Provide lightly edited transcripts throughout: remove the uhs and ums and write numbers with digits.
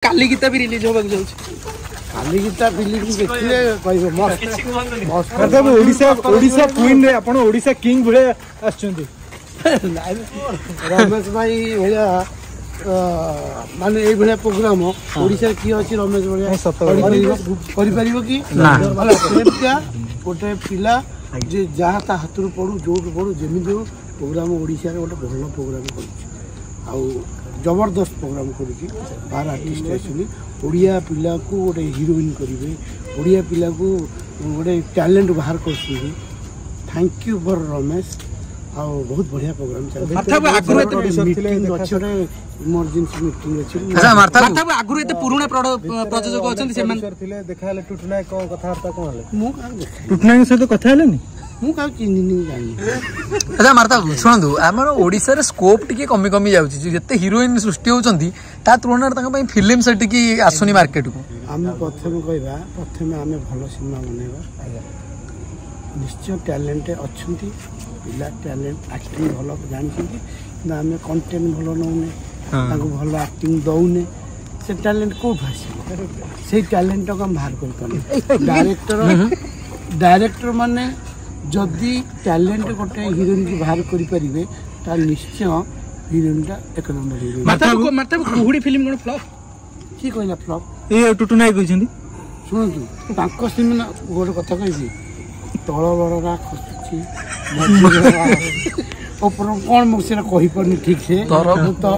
काली गीता भी रिलीज होगा काली गीता फिल्म देखिले कहबो मस्त मतलब ओडिशा क्वीन रे आपण ओडिशा किंग भले आछंती रमेश भाई भैया माने ए भले प्रोग्राम ओडिशा की अछि रमेश भैया करि परिबो कि वाला सेमका गोटे पिला जे जहा ता हाथ रो पडू जो पडू जेमि जो प्रोग्राम ओडिशा रे गोटे भलो प्रोग्राम करि आ जबरदस्त प्रोग्राम करी बाहर आर्टिस्ट आसुनी ओडिया पिला को गोटे हिरोइन करेंगे ओडिया पिला को गोटे टैलेंट बाहर कर थैंक यू फॉर रमेश आ बहुत बढ़िया प्रोग्राम इमरजेंसी मीटिंग अछि अच्छा मार्था आगुर एते पुराना प्रयोजक अछन से मान करथिले देखाले टुटना को कथार्ता कोन हले मु टुटना के सहित कथा हलेनी मु का चिन्नी नहीं जानी अच्छा मार्था सुनंदु हमर ओडिसा रे स्कोप टिके कमी कमी जाउची जते हीरोइन सृष्टि होचंती ता तुलना रे तंग पई फिल्म से टिके आसुनी मार्केट को हम प्रथम कहबा प्रथम हमें भलो सिनेमा बनेबा निश्चय टैलेंट अछंती पिला टैलेंट एक्टिंग भलो जानिछंती ना हमें कंटेंट भलो नउने ताको भलो एक्टिंग दउने से टैलेंट को भासी से टैलेंट को हम बाहर कर डायरेक्टर माने जदि टैलेंट गोटे हीरोइन की बाहर करि परिबे ता निश्चय हीरोइनटा एक नंबर हीरोइन मार्था कुहुडी फिल्म कोन फ्लॉप की कहला फ्लॉप ए टुटुनाई कहिसेंती सुनतु ताको सिनेमा गोटे कथा कहिबी तळ बड़रा खसुची ऊपर कौन मुझसे कही पानी ठीक से तळ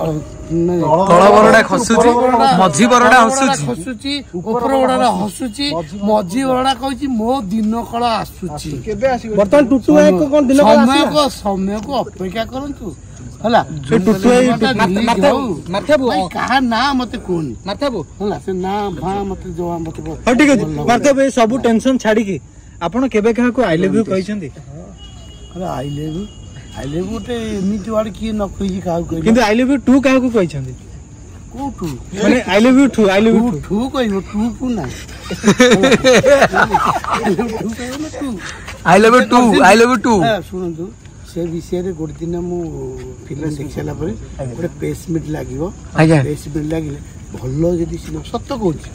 बरडा खसुची मझी बरडा खसुची ऊपर बरडा हसुची मझी बरडा कहची मो दिन कला आसुची केबे आसी बर्तन टुटु एक कोन दिन कला समय को अपेक्षा करंतु हला मार्था कहा ना मते कोन मार्था हला से ना भा मते जो मते हां ठीक है मार्था भाई सब टेंशन छाड़ी की आपण केबे कहा को आई लव यू कहिसेंती अरे आई लव यू ते एमिति वाड की न कहि का कहि किंतु आई लव यू 2 कहा को कहिसेंती को 2 माने I love you 2 I love you 2 कहियो 2 को ना आई लव यू 2 सुनंतु से विषय रे गोटे दिन मु फिल्म देखला परे गोटे पेसमेंट लागिवो पेसमेंट लागिले भलो जदी सिनेमा सत्य कहूची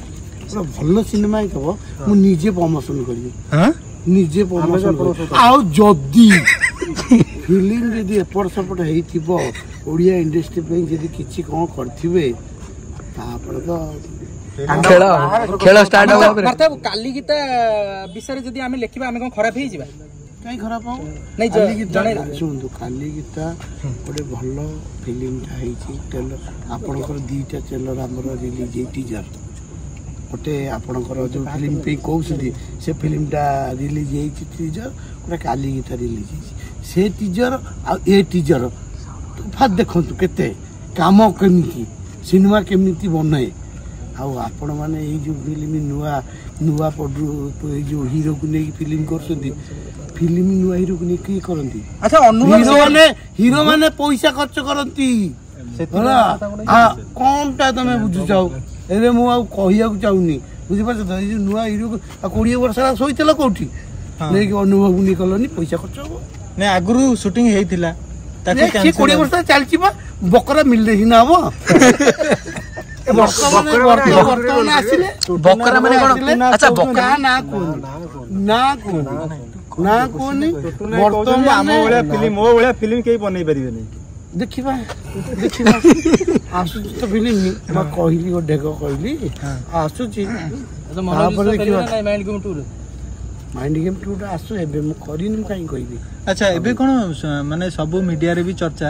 पूरा भलो सिनेमा हितबो मु निजे प्रमोशन करबी हां निजे प्रमोशन आउ जदी फिल्म जदी एपड़ सपड़ हेइथिबो ओडिया इंडस्ट्री पे जदी किछि कोन करथिबे तापर तो खेल स्टार्ट हो मार्था काली गीता विषय जदी हमें लेखिबा हमें कोन खराब हेइ जिबा कहीं खराब हो नहीं जणे सुनतु काली गीता गोटे भलो फिल्म ठाइछि टेलर आपनकर दीटा टेलर हमर रिलीज टीजर गोटे आपनकर जो फिल्म पे कहउछथि से फिल्मटा रिलीज हेछि टीजर गोटे काली गीता रिलीज हेछि से टीजर आ ए टीजर फात देखंतु केते काम केमिति सिनेमा केमिति बनाए आ आपण माने ए जो फिल्म नुआ पडु ए जो हीरो को नै फिल्म करछथि फिल्म नुआ हीरो को नै की करंती अच्छा हीरो माने पैसा खर्च करंती सेतला आ कोनटा तमे बुझु जाऊ एबे मु आ कहिया को चाउनी बुझि परछ त ए नुआ हीरो को 20 वर्ष सोइतला कोठी नै कि अनुभव नै कलनी पैसा खर्च हो नै आगुरु शूटिंग हेइथिला ताके कैंसिल 20 वर्ष चलछि बा बकरा मिलले ही ना हो बकरा आसिले बकरा माने कोन अच्छा बकरा ना कोनी वर्तमान हम वाला फिल्म मो वाला फिल्म केई बनै परिबे नै देखिबा आसु तो फिल्म म कहली ओ ढेको कहली आसु छी तो मन देखिबा नै माइंड गेम 2 आसु एबे म करिन काई कहबी अच्छा एबे कोन माने सब मीडिया रे भी चर्चा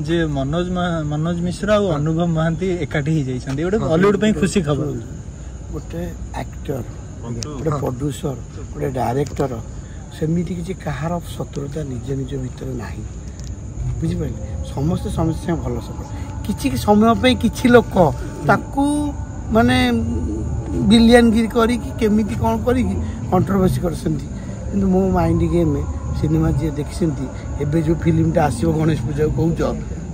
जे मनोज मिश्रा और अनुभव महांती एकाठी ही जाइछन्ते ओडे बॉलीवुड पे खुशी खबर गोटे एक्टर गोटे प्रोड्यूसर गोटे डायरेक्टर सेमिति कि कहार शत्रुता निज निज भीतर नाही बुझि पाइले समस्त समस्या भलो सब किछि समय पे किछि लोक ताकू माने बिलियन गिरी करी कि केमिति कोन करी कि कंट्रोवर्सी करसंती किंतु मो माइंड गेम में सिनेमा जे देखसंती एबे जो फिल्मटा आसीबो गणेश पूजा कहउछ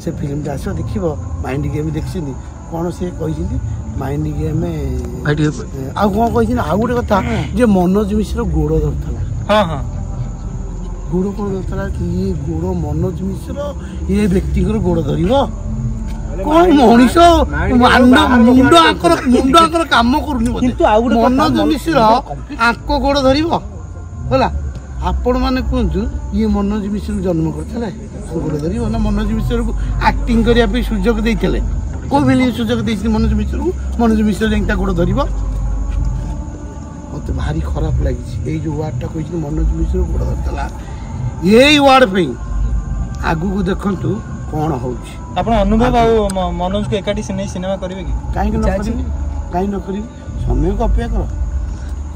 से फिल्मटा आसीबो देखिबो माइंड गेम देखसंती कोन से कहिसंती माइंड गेम में आ कोन कहिसिन आ गुटे कथा जे मनोज मिश्र गोड़ धरथला हां हां गोड़ कोन धरथला कि ये गोड़ मनोज मिश्र ये व्यक्ति को गोड़ धरिबो କଣ ମଣିଷ ମୁଣ୍ଡ ଆଙ୍କର କାମ କରୁନି କିନ୍ତୁ ଆଉ ଗୋଟେ ମନୋଜ ମିଶ୍ର ଆଙ୍କ ଗୋଡ ଧରିବ ହେଲା। ଆପଣ ମାନେ କୁହନ୍ତୁ ଇଏ ମନୋଜ ମିଶ୍ରକୁ ଜନ୍ମ କରିଥିଲେ ଗୋଡ ଧରିବ ନା ମନୋଜ ମିଶ୍ରକୁ ଆକ୍ଟିଂ କରିବା ପାଇଁ ସୁଯୋଗ ଦେଇଥିଲେ? କୋଉ ଫିଲ୍ମ ସୁଯୋଗ ଦେଇଥିଲେ ମନୋଜ ମିଶ୍ରକୁ? ମନୋଜ ମିଶ୍ର ଯାଇକି ତା ଗୋଡ ଧରିବ? ମତେ ଭାରି ଖରାପ ଲାଗିଛି ଏଇ ଯୋଉ ୱାର୍ଡଟା କହିଛି ମନୋଜ ମିଶ୍ର ଗୋଡ ଧରିଥିଲା। ଏଇ ୱାର୍ଡ ପାଇଁ ଆଗକୁ ଦେଖନ୍ତୁ କଣ ହଉଛି। ଆପଣ ଅନୁଭବ ଆଉ ମନୋଜକୁ ଏକାଠି ସିନେମା କରିବେ କି? କାହିଁକି ନ କରିବି ସମୟକୁ ଅପେକ୍ଷା କର।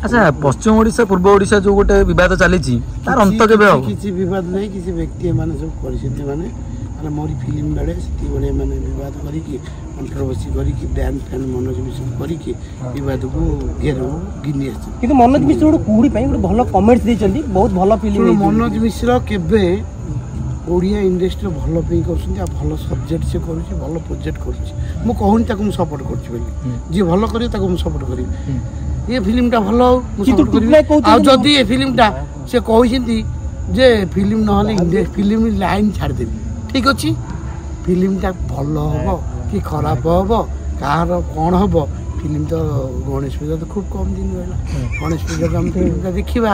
ଆଚ୍ଛା ପଶ୍ଚିମ ଓଡିଶା ପୂର୍ବ ଓଡିଶା ଯୋଉ ଗୋଟେ ବିବାଦ ଚାଲିଛି ତାର ଅନ୍ତ କେବେ ହବ? କିଛି ବିବାଦ ନାହିଁ, କିଛି ବ୍ୟକ୍ତି ଏମାନେ ସବୁ କରିଛନ୍ତି ମାନେ ମୋରି ଫିଲ୍ମ ବେଳେ ସେତିକିବେଳେ ଏମାନେ ବିବାଦ କରିକି କଣ୍ଟ୍ରୋଭର୍ସି କରିକି ଡ୍ୟାନ୍ସ ଫ୍ୟାନ୍ ମନୋଜ ମିଶ୍ର କରିକି ବିବାଦକୁ ଘେରକୁ ଗିନି ଆସିଛନ୍ତି। କିନ୍ତୁ ମନୋଜ ମିଶ୍ର ଗୋଟେ କୁହୁଡି ପାଇଁ ଗୋଟେ ଭଲ କମେଣ୍ଟ ଦେଇଛନ୍ତି, ବହୁତ ଭଲ ଫିଲ୍ମ। ମନୋଜ ମିଶ୍ର କେବେ ଓଡ଼ିଆ ଇଣ୍ଡଷ୍ଟ୍ରିରେ ଭଲ ପାଇଁ କରୁଛନ୍ତି ଆଉ ଭଲ ସବଜେକ୍ଟ ସେ କରୁଛି, ଭଲ ପ୍ରୋଜେକ୍ଟ କରୁଛି। ମୁଁ କହୁନି ତାକୁ ମୁଁ ସପୋର୍ଟ କରୁଛି ବୋଲି, ଯିଏ ଭଲ କରିବ ତାକୁ ମୁଁ ସପୋର୍ଟ କରିବି। ଏ ଫିଲ୍ମଟା ଭଲ ହଉ ମୁଁ ସପୋର୍ଟ କରିବି। ଆଉ ଯଦି ଏ ଫିଲ୍ମଟା ସେ କହିଛନ୍ତି ଯେ ଫିଲ୍ମ ନହେଲେ ଫିଲ୍ମ ଲାଇନ୍ ଛାଡ଼ିଦେବି, ଠିକ୍ ଅଛି। ଫିଲ୍ମଟା ଭଲ ହବ କି ଖରାପ ହବ କାହାର କ'ଣ ହବ, ଫିଲ୍ମ ତ ଗଣେଶ ପୂଜା ତ ଖୁବ୍ କମ୍ ଦିନ ରହିଲା। ଗଣେଶ ପୂଜାକୁ ଆମେ ଫିଲ୍ମଟା ଦେଖିବା,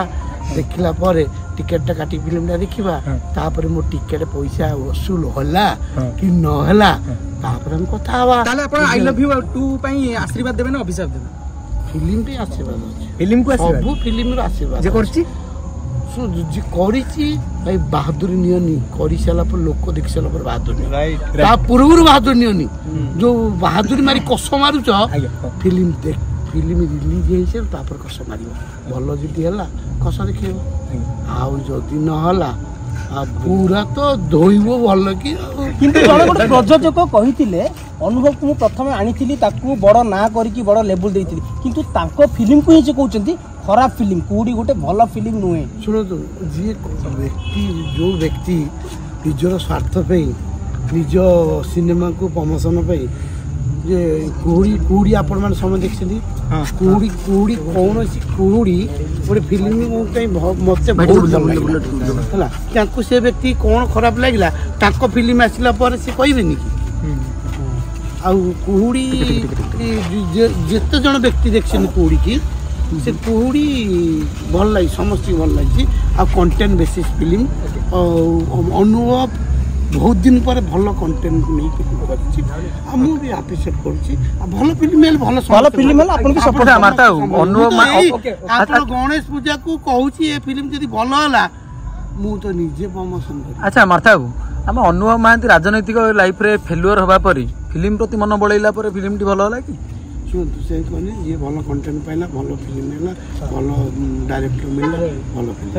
ଦେଖିଲା ପରେ ଟିକେଟଟା କାଟି ଫିଲ୍ମଟା ଦେଖିବା, ତାପରେ ମୋ ଟିକେଟ ପଇସା ଅସୁଲ ହେଲା କି ନ ହେଲା ତାପରେ ଆମେ କଥା ହବା। ତାହେଲେ ଆପଣ ଆଇ ଲଭ୍ ୟୁ 2 ପାଇଁ ଆଶୀର୍ବାଦ ଦେବେ ନା ଅଭିଶାପ ଦେବେ? ଫିଲ୍ମ ପାଇଁ ଆଶୀର୍ବାଦ ଅଛି, ଫିଲ୍ମକୁ ସବୁ ଫିଲ୍ମର ଆଶୀର୍ବାଦ ଯେ କରୁଛି ଯିଏ କରିଛି ଭାଇ ବାହାଦୁରୀ ନିଅନି। କରିସାରିଲା ପରେ ଲୋକ ଦେଖି ସାରିଲା ପରେ ବାହାଦୁରୀ ନିଅ, ତା ପୂର୍ବରୁ ବାହାଦୁରୀ ନିଅନି। ଯୋଉ ବାହାଦୁରୀ ମାରି କଷ ମାରୁଛ ଫିଲ୍ମ ରିଲିଜ ହେଇସାରୁ ତାପରେ କଷ ମାରିବ। ଭଲ ଯଦି ହେଲା କଷ ଦେଖେଇବ, ଆଉ ଯଦି ନହେଲା ପୁରା ତ ଧୋଇବ ଭଲ କି। କିନ୍ତୁ ଜଣେ ଗୋଟେ ପ୍ରଯୋଜକ କହିଥିଲେ ଅନୁଭବକୁ ମୁଁ ପ୍ରଥମେ ଆଣିଥିଲି ତାକୁ ବଡ଼ ନାଁ କରିକି ବଡ଼ ଲେବୁଲ ଦେଇଥିଲି, କିନ୍ତୁ ତାଙ୍କ ଫିଲ୍ମକୁ ହିଁ ସେ କହୁଛନ୍ତି ଖରାପ ଫିଲ୍ମ, କୋଉଠି ଗୋଟେ ଭଲ ଫିଲ୍ମ ନୁହେଁ। ଶୁଣନ୍ତୁ ଯିଏ ବ୍ୟକ୍ତି ଯୋଉ ବ୍ୟକ୍ତି ନିଜର ସ୍ୱାର୍ଥ ପାଇଁ ନିଜ ସିନେମାକୁ ପ୍ରମୋସନ ପାଇଁ ଯେ କୁହୁଡ଼ି ଆପଣମାନେ ସମୟ ଦେଖିଛନ୍ତି, କୁହୁଡ଼ି କୌଣସି କୁହୁଡ଼ି ଗୋଟେ ଫିଲ୍ମ ପାଇଁ ମତେ ବହୁତ ଭଲ ଲାଗିଲା ହେଲା। ତାଙ୍କୁ ସେ ବ୍ୟକ୍ତି କ'ଣ ଖରାପ ଲାଗିଲା ତାଙ୍କ ଫିଲ୍ମ ଆସିଲା ପରେ ସେ କହିବେନି କି? ଆଉ କୁହୁଡ଼ି ଯେତେ ଜଣ ବ୍ୟକ୍ତି ଦେଖିଛନ୍ତି କୁହୁଡ଼ିକି, ସେ କୁହୁଡ଼ି ଭଲ ଲାଗି ସମସ୍ତଙ୍କୁ ଭଲ ଲାଗିଛି। ଆଉ କଣ୍ଟେଣ୍ଟ ବେସିସ୍ ଫିଲ୍ମ ଅନୁଭବ ବହୁତ ଦିନ ପରେ ଭଲ କଣ୍ଟେଣ୍ଟ ନେଇ ଫିଲ୍ମ କରିଛି, ଆଉ ମୁଁ ବି ଆପ୍ରିସିଏଟ୍ କରୁଛି। ଆଉ ଭଲ ଫିଲ୍ମ ହେଲେ ଭଲ ଫିଲ୍ମ ହେଲେ ଆପଣଙ୍କୁ ସପୋର୍ଟ। ଆପଣ ଗଣେଶ ପୂଜାକୁ କହୁଛି ଏ ଫିଲ୍ମ ଯଦି ଭଲ ହେଲା ମୁଁ ତ ନିଜେ ପ୍ରମୋସନ କରିବି। ଆଚ୍ଛା ମାର୍ଥା ବାବୁ, ଆମ ଅନୁଭବ ମହାନ୍ତି ରାଜନୈତିକ ଲାଇଫରେ ଫେଲୁଅର ହେବା ପରେ ଫିଲ୍ମ ପ୍ରତି ମନ ବଳେଇଲା ପରେ ଫିଲ୍ମଟି ଭଲ ହେଲା କି? ଶୁଣନ୍ତୁ ସେ କହିଲେ ଯିଏ ଭଲ କଣ୍ଟେଣ୍ଟ ପାଇଲା, ଭଲ ଫିଲ୍ମ ହେଲା, ଭଲ ଡାଇରେକ୍ଟର ମିଳିଲା, ଭଲ ଫିଲ୍ମ।